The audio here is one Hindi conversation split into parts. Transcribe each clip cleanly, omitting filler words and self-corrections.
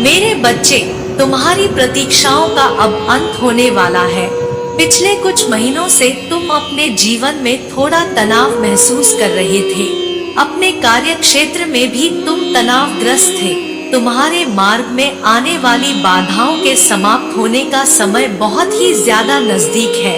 मेरे बच्चे, तुम्हारी प्रतीक्षाओं का अब अंत होने वाला है। पिछले कुछ महीनों से तुम अपने जीवन में थोड़ा तनाव महसूस कर रहे थे। अपने कार्य क्षेत्र में भी तुम तनावग्रस्त थे। तुम्हारे मार्ग में आने वाली बाधाओं के समाप्त होने का समय बहुत ही ज्यादा नजदीक है।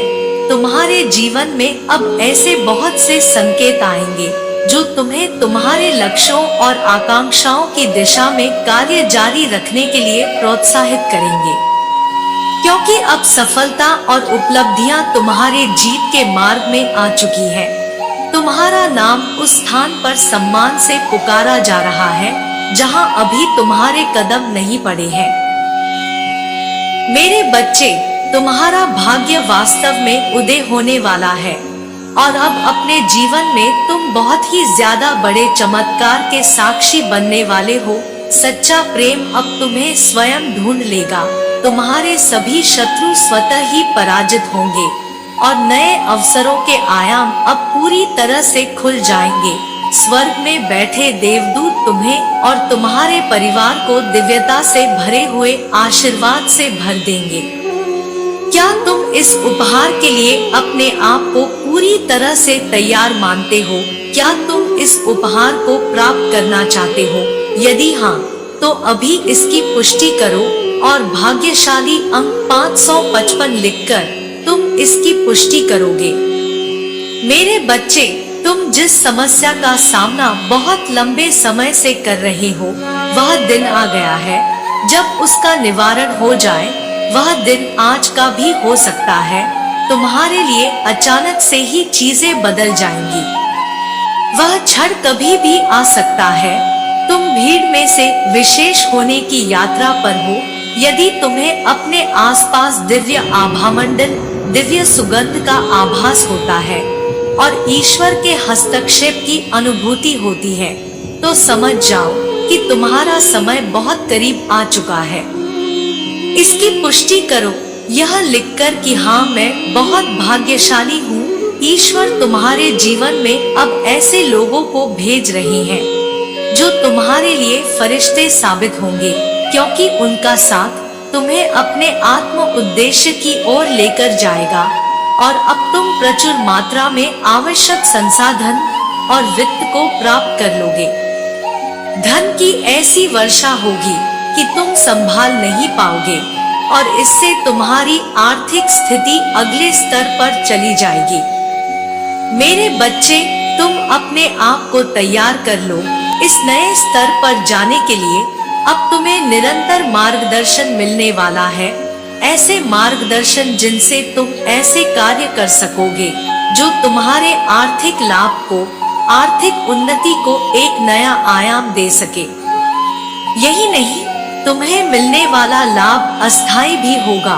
तुम्हारे जीवन में अब ऐसे बहुत से संकेत आएंगे जो तुम्हें तुम्हारे लक्ष्यों और आकांक्षाओं की दिशा में कार्य जारी रखने के लिए प्रोत्साहित करेंगे, क्योंकि अब सफलता और उपलब्धियां तुम्हारे जीत के मार्ग में आ चुकी है। तुम्हारा नाम उस स्थान पर सम्मान से पुकारा जा रहा है जहां अभी तुम्हारे कदम नहीं पड़े हैं। मेरे बच्चे, तुम्हारा भाग्य वास्तव में उदय होने वाला है और अब अपने जीवन में तुम बहुत ही ज्यादा बड़े चमत्कार के साक्षी बनने वाले हो। सच्चा प्रेम अब तुम्हें स्वयं ढूंढ लेगा। तुम्हारे सभी शत्रु स्वतः ही पराजित होंगे और नए अवसरों के आयाम अब पूरी तरह से खुल जाएंगे। स्वर्ग में बैठे देवदूत तुम्हें और तुम्हारे परिवार को दिव्यता से भरे हुए आशीर्वाद से भर देंगे। क्या तुम इस उपहार के लिए अपने आप को पूरी तरह से तैयार मानते हो? क्या तुम इस उपहार को प्राप्त करना चाहते हो? यदि हाँ, तो अभी इसकी पुष्टि करो और भाग्यशाली अंक 555 लिखकर तुम इसकी पुष्टि करोगे। मेरे बच्चे, तुम जिस समस्या का सामना बहुत लंबे समय से कर रहे हो, वह दिन आ गया है जब उसका निवारण हो जाए। वह दिन आज का भी हो सकता है। तुम्हारे लिए अचानक से ही चीजें बदल जाएंगी। वह क्षण कभी भी आ सकता है। तुम भीड़ में से विशेष होने की यात्रा पर हो। यदि तुम्हें अपने आसपास दिव्य आभामंडल, दिव्य सुगंध का आभास होता है और ईश्वर के हस्तक्षेप की अनुभूति होती है, तो समझ जाओ कि तुम्हारा समय बहुत करीब आ चुका है। इसकी पुष्टि करो यह लिखकर कि हाँ, मैं बहुत भाग्यशाली हूँ। ईश्वर तुम्हारे जीवन में अब ऐसे लोगों को भेज रहे हैं जो तुम्हारे लिए फरिश्ते साबित होंगे, क्योंकि उनका साथ तुम्हें अपने आत्म उद्देश्य की ओर लेकर जाएगा और अब तुम प्रचुर मात्रा में आवश्यक संसाधन और वित्त को प्राप्त कर लोगे। धन की ऐसी वर्षा होगी कि तुम संभाल नहीं पाओगे और इससे तुम्हारी आर्थिक स्थिति अगले स्तर पर चली जाएगी। मेरे बच्चे, तुम अपने आप को तैयार कर लो इस नए स्तर पर जाने के लिए। अब तुम्हें निरंतर मार्गदर्शन मिलने वाला है, ऐसे मार्गदर्शन जिनसे तुम ऐसे कार्य कर सकोगे जो तुम्हारे आर्थिक लाभ को, आर्थिक उन्नति को एक नया आयाम दे सके। यही नहीं, तुम्हें मिलने वाला लाभ अस्थायी भी होगा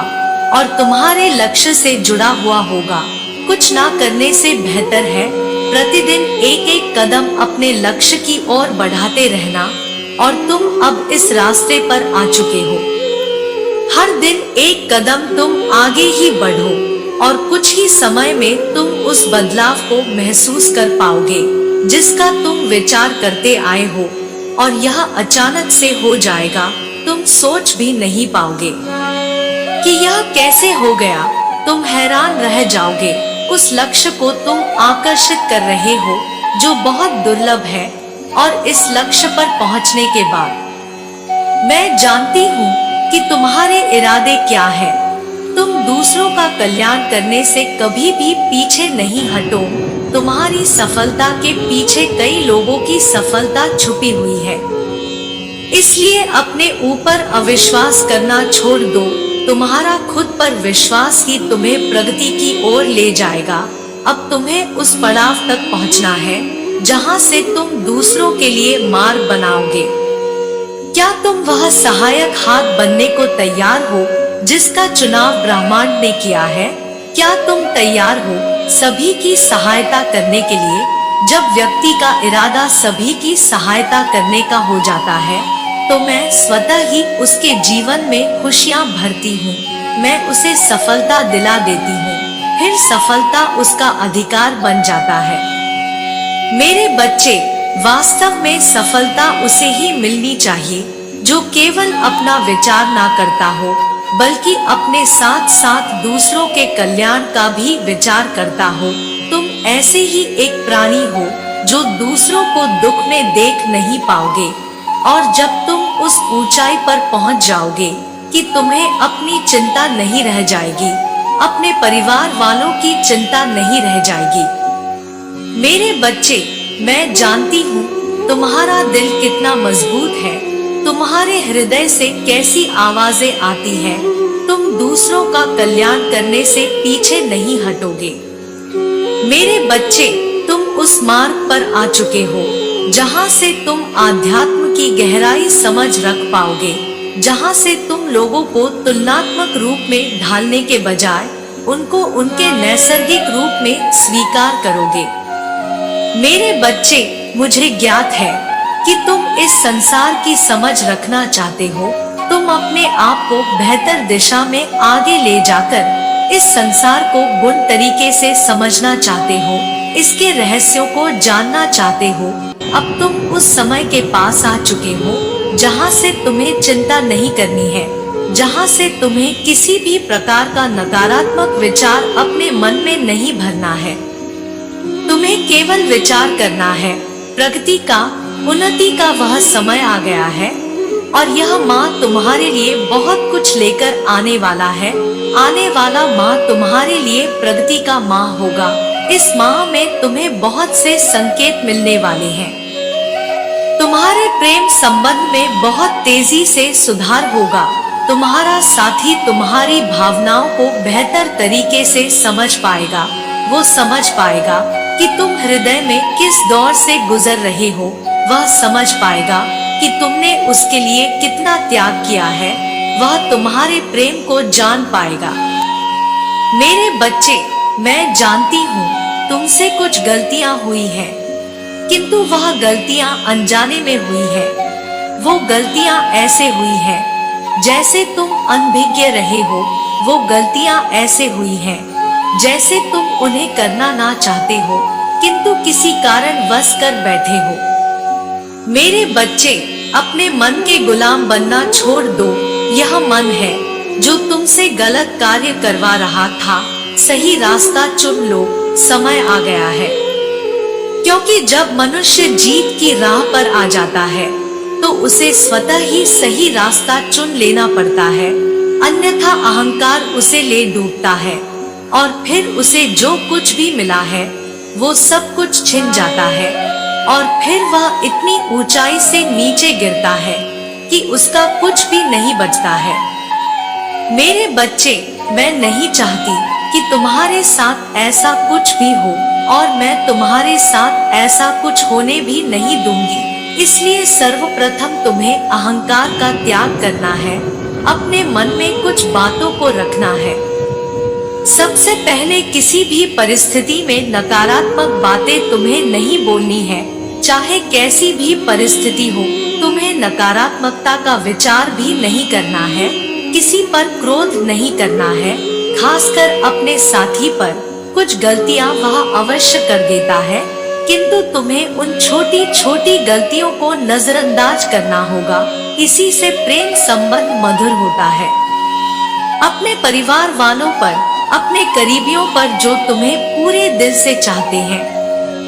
और तुम्हारे लक्ष्य से जुड़ा हुआ होगा। कुछ ना करने से बेहतर है प्रतिदिन एक एक कदम अपने लक्ष्य की ओर बढ़ाते रहना, और तुम अब इस रास्ते पर आ चुके हो। हर दिन एक कदम तुम आगे ही बढ़ो और कुछ ही समय में तुम उस बदलाव को महसूस कर पाओगे जिसका तुम विचार करते आए हो, और यह अचानक से हो जाएगा। तुम सोच भी नहीं पाओगे कि यह कैसे हो गया। तुम हैरान रह जाओगे। उस लक्ष्य को तुम आकर्षित कर रहे हो जो बहुत दुर्लभ है, और इस लक्ष्य पर पहुंचने के बाद मैं जानती हूँ कि तुम्हारे इरादे क्या है। तुम दूसरों का कल्याण करने से कभी भी पीछे नहीं हटो। तुम्हारी सफलता के पीछे कई लोगों की सफलता छुपी हुई है, इसलिए अपने ऊपर अविश्वास करना छोड़ दो। तुम्हारा खुद पर विश्वास ही तुम्हें प्रगति की ओर ले जाएगा। अब तुम्हें उस पड़ाव तक पहुंचना है जहां से तुम दूसरों के लिए मार्ग बनाओगे। क्या तुम वह सहायक हाथ बनने को तैयार हो जिसका चुनाव ब्रह्मांड ने किया है? क्या तुम तैयार हो सभी की सहायता करने के लिए? जब व्यक्ति का इरादा सभी की सहायता करने का हो जाता है, तो मैं स्वतः ही उसके जीवन में खुशियां भरती हूँ। मैं उसे सफलता दिला देती हूँ, फिर सफलता उसका अधिकार बन जाता है। मेरे बच्चे, वास्तव में सफलता उसे ही मिलनी चाहिए जो केवल अपना विचार ना करता हो, बल्कि अपने साथ साथ दूसरों के कल्याण का भी विचार करता हो। तुम ऐसे ही एक प्राणी हो जो दूसरों को दुख में देख नहीं पाओगे, और जब तुम उस ऊंचाई पर पहुंच जाओगे कि तुम्हें अपनी चिंता नहीं रह जाएगी, अपने परिवार वालों की चिंता नहीं रह जाएगी। मेरे बच्चे, मैं जानती हूँ तुम्हारा दिल कितना मजबूत है, तुम्हारे हृदय से कैसी आवाजें आती हैं। तुम दूसरों का कल्याण करने से पीछे नहीं हटोगे। मेरे बच्चे, तुम उस मार्ग पर आ चुके हो जहाँ से तुम आध्यात्म की गहराई समझ रख पाओगे, जहाँ से तुम लोगों को तुलनात्मक रूप में ढालने के बजाय उनको उनके नैसर्गिक रूप में स्वीकार करोगे। मेरे बच्चे, मुझे ज्ञात है कि तुम इस संसार की समझ रखना चाहते हो। तुम अपने आप को बेहतर दिशा में आगे ले जाकर इस संसार को गुण तरीके से समझना चाहते हो, इसके रहस्यों को जानना चाहते हो। अब तुम उस समय के पास आ चुके हो जहाँ से तुम्हें चिंता नहीं करनी है, जहाँ से तुम्हें किसी भी प्रकार का नकारात्मक विचार अपने मन में नहीं भरना है। तुम्हें केवल विचार करना है प्रगति का, उन्नति का। वह समय आ गया है और यह माँ तुम्हारे लिए बहुत कुछ लेकर आने वाला है। आने वाला माँ तुम्हारे लिए प्रगति का माह होगा। इस माह में तुम्हें बहुत से संकेत मिलने वाले हैं। तुम्हारे प्रेम संबंध में बहुत तेजी से सुधार होगा। तुम्हारा साथी तुम्हारी भावनाओं को बेहतर तरीके से समझ पाएगा। वो समझ पाएगा कि तुम हृदय में किस दौर से गुजर रहे हो। वह समझ पाएगा कि तुमने उसके लिए कितना त्याग किया है। वह तुम्हारे प्रेम को जान पाएगा। मेरे बच्चे, मैं जानती हूँ तुमसे कुछ गलतियाँ हुई है, किंतु वह गलतियाँ अनजाने में हुई है। वो गलतियाँ ऐसे हुई है जैसे तुम अनभिज्ञ रहे हो। वो गलतियाँ ऐसे हुई हैं जैसे तुम उन्हें करना ना चाहते हो, किंतु किसी कारण वश कर बैठे हो। मेरे बच्चे, अपने मन के गुलाम बनना छोड़ दो। यह मन है जो तुमसे गलत कार्य करवा रहा था। सही रास्ता चुन लो, समय आ गया है। क्योंकि जब मनुष्य जीत की राह पर आ जाता है तो उसे स्वतः ही सही रास्ता चुन लेना पड़ता है, अन्यथा अहंकार उसे ले डूबता है और फिर उसे जो कुछ भी मिला है वो सब कुछ छिन जाता है और फिर वह इतनी ऊंचाई से नीचे गिरता है कि उसका कुछ भी नहीं बचता है। मेरे बच्चे, मैं नहीं चाहती कि तुम्हारे साथ ऐसा कुछ भी हो और मैं तुम्हारे साथ ऐसा कुछ होने भी नहीं दूंगी। इसलिए सर्वप्रथम तुम्हें अहंकार का त्याग करना है। अपने मन में कुछ बातों को रखना है। सबसे पहले किसी भी परिस्थिति में नकारात्मक बातें तुम्हें नहीं बोलनी है। चाहे कैसी भी परिस्थिति हो, तुम्हें नकारात्मकता का विचार भी नहीं करना है। किसी पर क्रोध नहीं करना है, खासकर अपने साथी पर। कुछ गलतियां वह अवश्य कर देता है, किंतु तुम्हें उन छोटी छोटी गलतियों को नजरअंदाज करना होगा। इसी से प्रेम संबंध मधुर होता है। अपने परिवार वालों पर, अपने करीबियों पर जो तुम्हें पूरे दिल से चाहते हैं,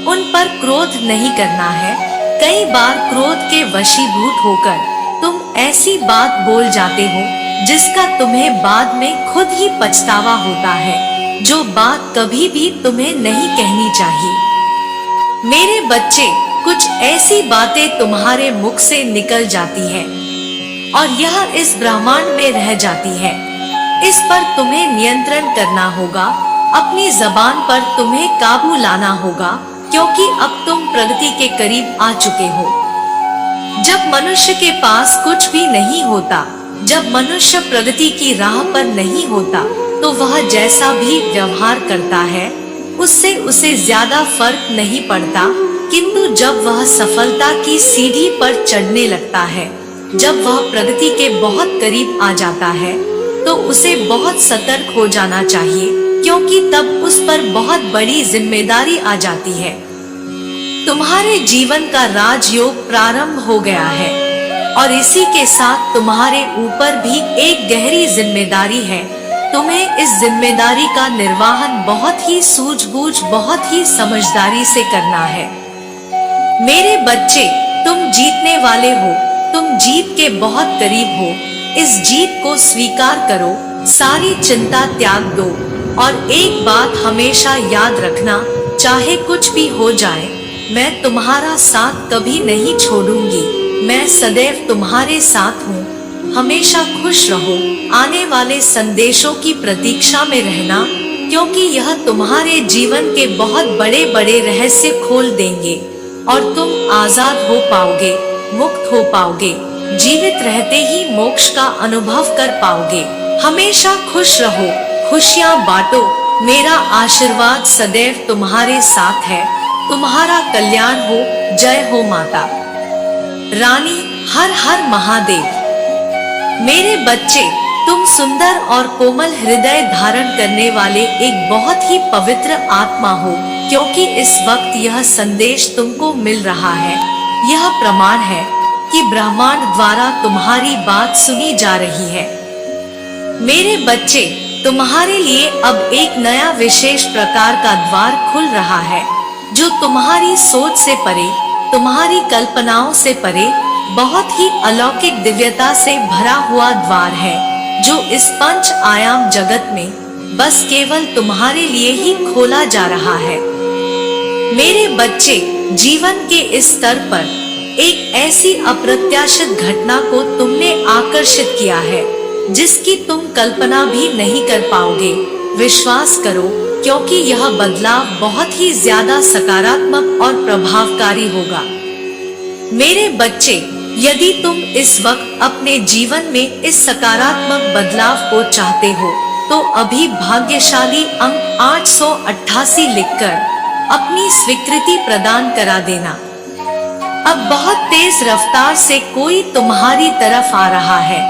उन पर क्रोध नहीं करना है। कई बार क्रोध के वशीभूत होकर तुम ऐसी बात बोल जाते हो जिसका तुम्हें बाद में खुद ही पछतावा होता है, जो बात कभी भी तुम्हें नहीं कहनी चाहिए। मेरे बच्चे, कुछ ऐसी बातें तुम्हारे मुख से निकल जाती है और यह इस ब्रह्मांड में रह जाती है। इस पर तुम्हें नियंत्रण करना होगा। अपनी जबान पर तुम्हें काबू लाना होगा, क्योंकि अब तुम प्रगति के करीब आ चुके हो। जब मनुष्य के पास कुछ भी नहीं होता, जब मनुष्य प्रगति की राह पर नहीं होता, तो वह जैसा भी व्यवहार करता है उससे उसे ज्यादा फर्क नहीं पड़ता। किंतु जब वह सफलता की सीढ़ी पर चढ़ने लगता है, जब वह प्रगति के बहुत करीब आ जाता है, तो उसे बहुत सतर्क हो जाना चाहिए, क्योंकि तब उस पर बहुत बड़ी जिम्मेदारी आ जाती है। तुम्हारे जीवन का राजयोग प्रारंभ हो गया है। और इसी के साथ तुम्हारे ऊपर भी एक गहरी जिम्मेदारी है। तुम्हें इस जिम्मेदारी का निर्वहन बहुत ही सूझबूझ, बहुत ही समझदारी से करना है। मेरे बच्चे, तुम जीतने वाले हो, तुम जीत के बहुत करीब हो। इस जीत को स्वीकार करो, सारी चिंता त्याग दो और एक बात हमेशा याद रखना, चाहे कुछ भी हो जाए, मैं तुम्हारा साथ कभी नहीं छोड़ूंगी। मैं सदैव तुम्हारे साथ हूँ। हमेशा खुश रहो। आने वाले संदेशों की प्रतीक्षा में रहना, क्योंकि यह तुम्हारे जीवन के बहुत बड़े बड़े रहस्य खोल देंगे और तुम आजाद हो पाओगे, मुक्त हो पाओगे, जीवित रहते ही मोक्ष का अनुभव कर पाओगे। हमेशा खुश रहो, खुशियाँ बांटो। मेरा आशीर्वाद सदैव तुम्हारे साथ है। तुम्हारा कल्याण हो। जय हो माता रानी। हर हर महादेव। मेरे बच्चे, तुम सुंदर और कोमल हृदय धारण करने वाले एक बहुत ही पवित्र आत्मा हो, क्योंकि इस वक्त यह संदेश तुमको मिल रहा है। यह प्रमाण है कि ब्रह्मांड द्वारा तुम्हारी बात सुनी जा रही है। मेरे बच्चे, तुम्हारे लिए अब एक नया विशेष प्रकार का द्वार खुल रहा है, जो तुम्हारी सोच से परे, तुम्हारी कल्पनाओं से परे, बहुत ही अलौकिक दिव्यता से भरा हुआ द्वार है, जो इस पंच आयाम जगत में बस केवल तुम्हारे लिए ही खोला जा रहा है। मेरे बच्चे, जीवन के इस स्तर पर एक ऐसी अप्रत्याशित घटना को तुमने आकर्षित किया है, जिसकी तुम कल्पना भी नहीं कर पाओगे। विश्वास करो, क्योंकि यह बदलाव बहुत ही ज्यादा सकारात्मक और प्रभावकारी होगा। मेरे बच्चे, यदि तुम इस वक्त अपने जीवन में इस सकारात्मक बदलाव को चाहते हो, तो अभी भाग्यशाली अंक 888 लिखकर अपनी स्वीकृति प्रदान करा देना। अब बहुत तेज रफ्तार से कोई तुम्हारी तरफ आ रहा है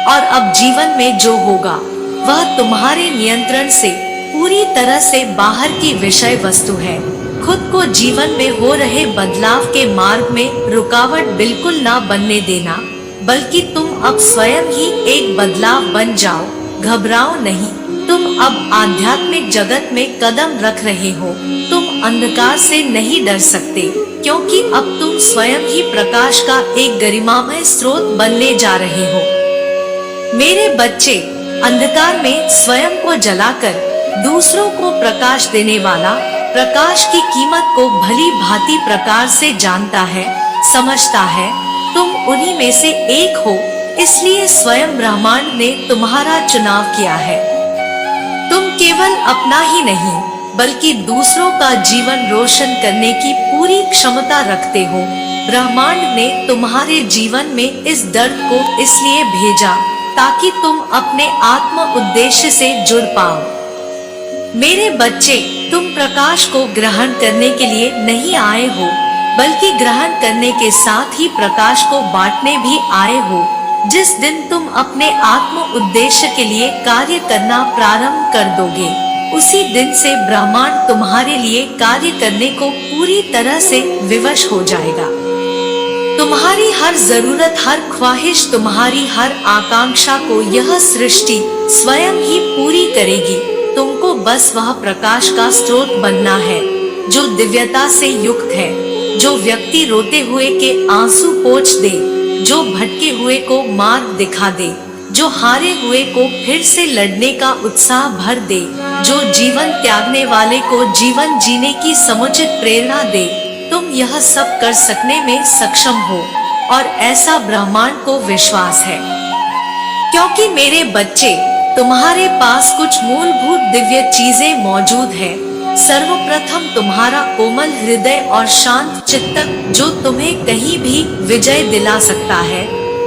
और अब जीवन में जो होगा वह तुम्हारे नियंत्रण से पूरी तरह से बाहर की विषय वस्तु है। खुद को जीवन में हो रहे बदलाव के मार्ग में रुकावट बिल्कुल ना बनने देना, बल्कि तुम अब स्वयं ही एक बदलाव बन जाओ। घबराओ नहीं, तुम अब आध्यात्मिक जगत में कदम रख रहे हो। तुम अंधकार से नहीं डर सकते, क्योंकि अब तुम स्वयं ही प्रकाश का एक गरिमामय स्रोत बनने जा रहे हो। मेरे बच्चे, अंधकार में स्वयं को जलाकर दूसरों को प्रकाश देने वाला प्रकाश की कीमत को भली भांति प्रकार से जानता है, समझता है। तुम उन्हीं में से एक हो, इसलिए स्वयं ब्रह्मांड ने तुम्हारा चुनाव किया है। तुम केवल अपना ही नहीं, बल्कि दूसरों का जीवन रोशन करने की पूरी क्षमता रखते हो। ब्रह्मांड ने तुम्हारे जीवन में इस दर्द को इसलिए भेजा ताकि तुम अपने आत्म उद्देश्य से जुड़ पाओ। मेरे बच्चे, तुम प्रकाश को ग्रहण करने के लिए नहीं आए हो, बल्कि ग्रहण करने के साथ ही प्रकाश को बांटने भी आए हो। जिस दिन तुम अपने आत्म उद्देश्य के लिए कार्य करना प्रारंभ कर दोगे, उसी दिन से ब्रह्मांड तुम्हारे लिए कार्य करने को पूरी तरह से विवश हो जाएगा। तुम्हारी हर जरूरत, हर ख्वाहिश, तुम्हारी हर आकांक्षा को यह सृष्टि स्वयं ही पूरी करेगी। तुमको बस वह प्रकाश का स्रोत बनना है, जो दिव्यता से युक्त है, जो व्यक्ति रोते हुए के आंसू पोंछ दे, जो भटके हुए को मार्ग दिखा दे, जो हारे हुए को फिर से लड़ने का उत्साह भर दे, जो जीवन त्यागने वाले को जीवन जीने की समुचित प्रेरणा दे। तुम यह सब कर सकने में सक्षम हो, और ऐसा ब्रह्मांड को विश्वास है, क्योंकि मेरे बच्चे, तुम्हारे पास कुछ मूलभूत दिव्य चीजें मौजूद है। सर्वप्रथम तुम्हारा कोमल हृदय और शांत चित्त, जो तुम्हें कहीं भी विजय दिला सकता है।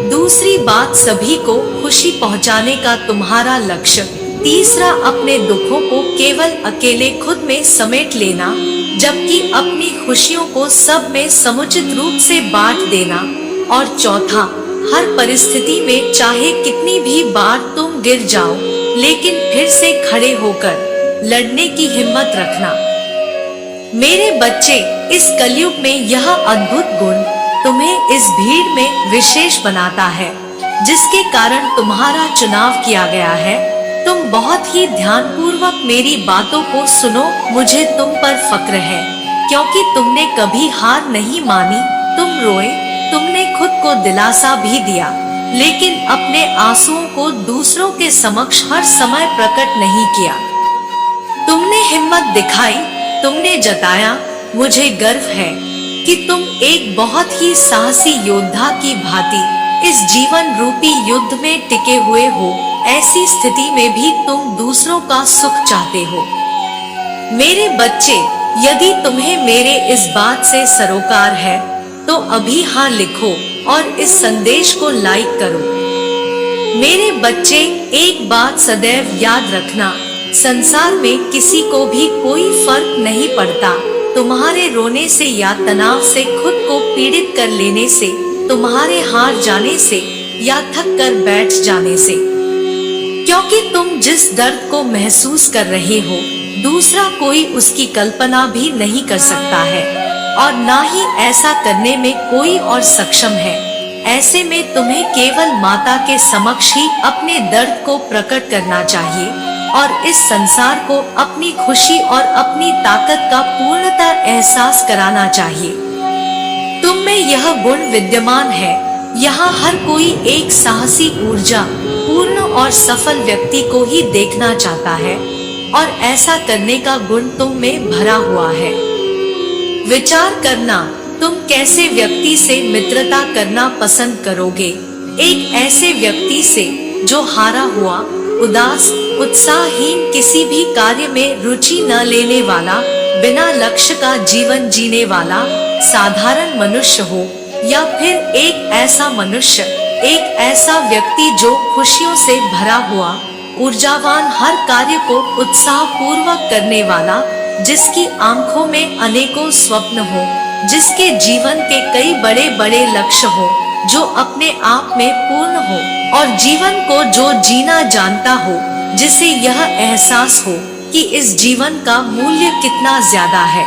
दूसरी बात, सभी को खुशी पहुंचाने का तुम्हारा लक्ष्य। तीसरा, अपने दुखों को केवल अकेले खुद में समेट लेना, जबकि अपनी खुशियों को सब में समुचित रूप से बांट देना। और चौथा, हर परिस्थिति में चाहे कितनी भी बार तुम गिर जाओ, लेकिन फिर से खड़े होकर लड़ने की हिम्मत रखना। मेरे बच्चे, इस कलयुग में यह अद्भुत गुण तुम्हें इस भीड़ में विशेष बनाता है, जिसके कारण तुम्हारा चुनाव किया गया है। तुम बहुत ही ध्यानपूर्वक मेरी बातों को सुनो। मुझे तुम पर फक्र है, क्योंकि तुमने कभी हार नहीं मानी। तुम रोए, तुमने खुद को दिलासा भी दिया, लेकिन अपने आंसुओं को दूसरों के समक्ष हर समय प्रकट नहीं किया। तुमने हिम्मत दिखाई, तुमने जताया, मुझे गर्व है कि तुम एक बहुत ही साहसी योद्धा की भांति इस जीवन रूपी युद्ध में टिके हुए हो। ऐसी स्थिति में भी तुम दूसरों का सुख चाहते हो। मेरे बच्चे, यदि तुम्हें मेरे इस बात से सरोकार है तो अभी हाँ लिखो और इस संदेश को लाइक करो। मेरे बच्चे, एक बात सदैव याद रखना, संसार में किसी को भी कोई फर्क नहीं पड़ता तुम्हारे रोने से या तनाव से, खुद को पीड़ित कर लेने से, तुम्हारे हार जाने से या थक कर बैठ जाने से, क्योंकि तुम जिस दर्द को महसूस कर रहे हो दूसरा कोई उसकी कल्पना भी नहीं कर सकता है, और ना ही ऐसा करने में कोई और सक्षम है। ऐसे में तुम्हें केवल माता के समक्ष ही अपने दर्द को प्रकट करना चाहिए और इस संसार को अपनी खुशी और अपनी ताकत का पूर्णतः एहसास कराना चाहिए। तुम में यह गुण विद्यमान है। यहाँ हर कोई एक साहसी, ऊर्जा पूर्ण और सफल व्यक्ति को ही देखना चाहता है, और ऐसा करने का गुण तुम में भरा हुआ है। विचार करना, तुम कैसे व्यक्ति से मित्रता करना पसंद करोगे? एक ऐसे व्यक्ति से जो हारा हुआ, उदास, उत्साहहीन, किसी भी कार्य में रुचि न लेने वाला, बिना लक्ष्य का जीवन जीने वाला साधारण मनुष्य हो, या फिर एक ऐसा मनुष्य, एक ऐसा व्यक्ति जो खुशियों से भरा हुआ, ऊर्जावान, हर कार्य को उत्साह पूर्वक करने वाला, जिसकी आंखों में अनेकों स्वप्न हो, जिसके जीवन के कई बड़े बड़े लक्ष्य हो, जो अपने आप में पूर्ण हो, और जीवन को जो जीना जानता हो, जिसे यह एहसास हो कि इस जीवन का मूल्य कितना ज्यादा है।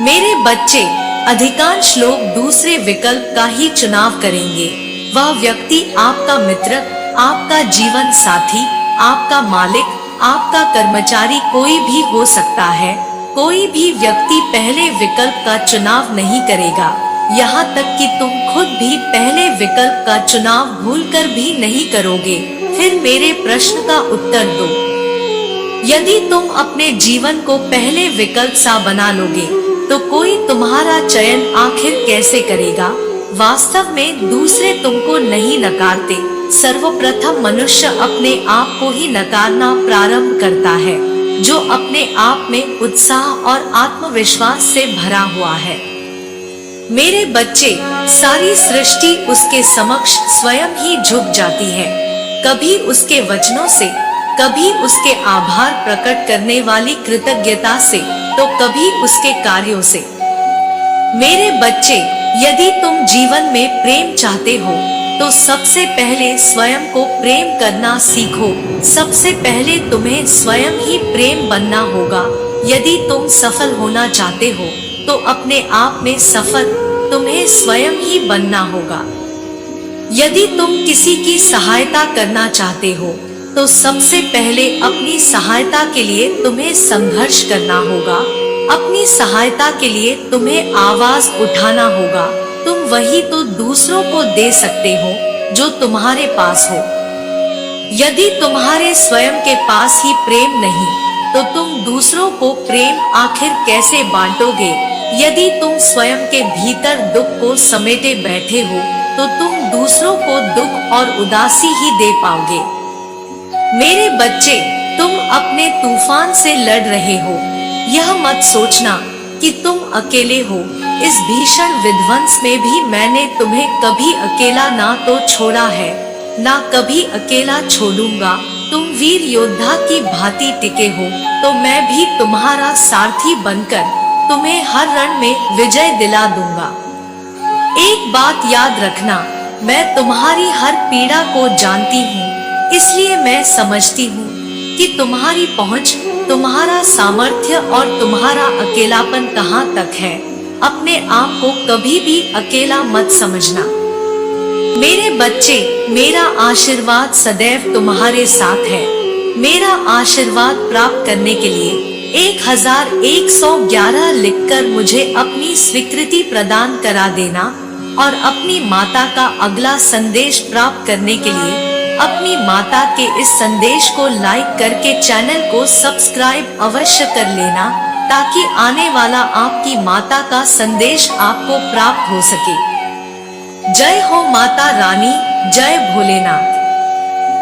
मेरे बच्चे, अधिकांश लोग दूसरे विकल्प का ही चुनाव करेंगे। वह व्यक्ति आपका मित्र, आपका जीवन साथी, आपका मालिक, आपका कर्मचारी कोई भी हो सकता है। कोई भी व्यक्ति पहले विकल्प का चुनाव नहीं करेगा, यहाँ तक कि तुम खुद भी पहले विकल्प का चुनाव भूलकर भी नहीं करोगे। फिर मेरे प्रश्न का उत्तर दो। यदि तुम अपने जीवन को पहले विकल्प सा बना लोगे तो कोई तुम्हारा चयन आखिर कैसे करेगा? वास्तव में दूसरे तुमको नहीं नकारते, सर्वप्रथम मनुष्य अपने आप को ही नकारना प्रारंभ करता है, जो अपने आप में उत्साह और आत्मविश्वास से भरा हुआ है। मेरे बच्चे, सारी सृष्टि उसके समक्ष स्वयं ही झुक जाती है, कभी उसके वचनों से, कभी उसके आभार प्रकट करने वाली कृतज्ञता से, तो कभी उसके कार्यों से। मेरे बच्चे, यदि तुम जीवन में प्रेम चाहते हो तो सबसे पहले स्वयं को प्रेम करना सीखो। सबसे पहले तुम्हें स्वयं ही प्रेम बनना होगा। यदि तुम सफल होना चाहते हो तो अपने आप में सफल तुम्हें स्वयं ही बनना होगा। यदि तुम किसी की सहायता करना चाहते हो तो सबसे पहले अपनी सहायता के लिए तुम्हें संघर्ष करना होगा। अपनी सहायता के लिए तुम्हें आवाज उठाना होगा। तुम वही तो दूसरों को दे सकते हो जो तुम्हारे पास हो। यदि तुम्हारे स्वयं के पास ही प्रेम नहीं तो तुम दूसरों को प्रेम आखिर कैसे बांटोगे? यदि तुम स्वयं के भीतर दुख को समेटे बैठे हो तो तुम दूसरों को दुख और उदासी ही दे पाओगे। मेरे बच्चे, तुम अपने तूफान से लड़ रहे हो। यह मत सोचना कि तुम अकेले हो। इस भीषण विध्वंस में भी मैंने तुम्हें कभी अकेला ना तो छोड़ा है, ना कभी अकेला छोड़ूंगा। तुम वीर योद्धा की भांति टिके हो तो मैं भी तुम्हारा सारथी बनकर तुम्हें हर रण में विजय दिला दूंगा। एक बात याद रखना, मैं तुम्हारी हर पीड़ा को जानती हूँ, इसलिए मैं समझती हूँ कि तुम्हारी पहुँच, तुम्हारा सामर्थ्य और तुम्हारा अकेलापन कहाँ तक है। अपने आप को कभी भी अकेला मत समझना। मेरे बच्चे, मेरा आशीर्वाद सदैव तुम्हारे साथ है। मेरा आशीर्वाद प्राप्त करने के लिए 1111 लिखकर मुझे अपनी स्वीकृति प्रदान करा देना और अपनी माता का अगला संदेश प्राप्त करने के लिए अपनी माता के इस संदेश को लाइक करके चैनल को सब्सक्राइब अवश्य कर लेना, ताकि आने वाला आपकी माता का संदेश आपको प्राप्त हो सके। जय हो माता रानी, जय भोलेनाथ।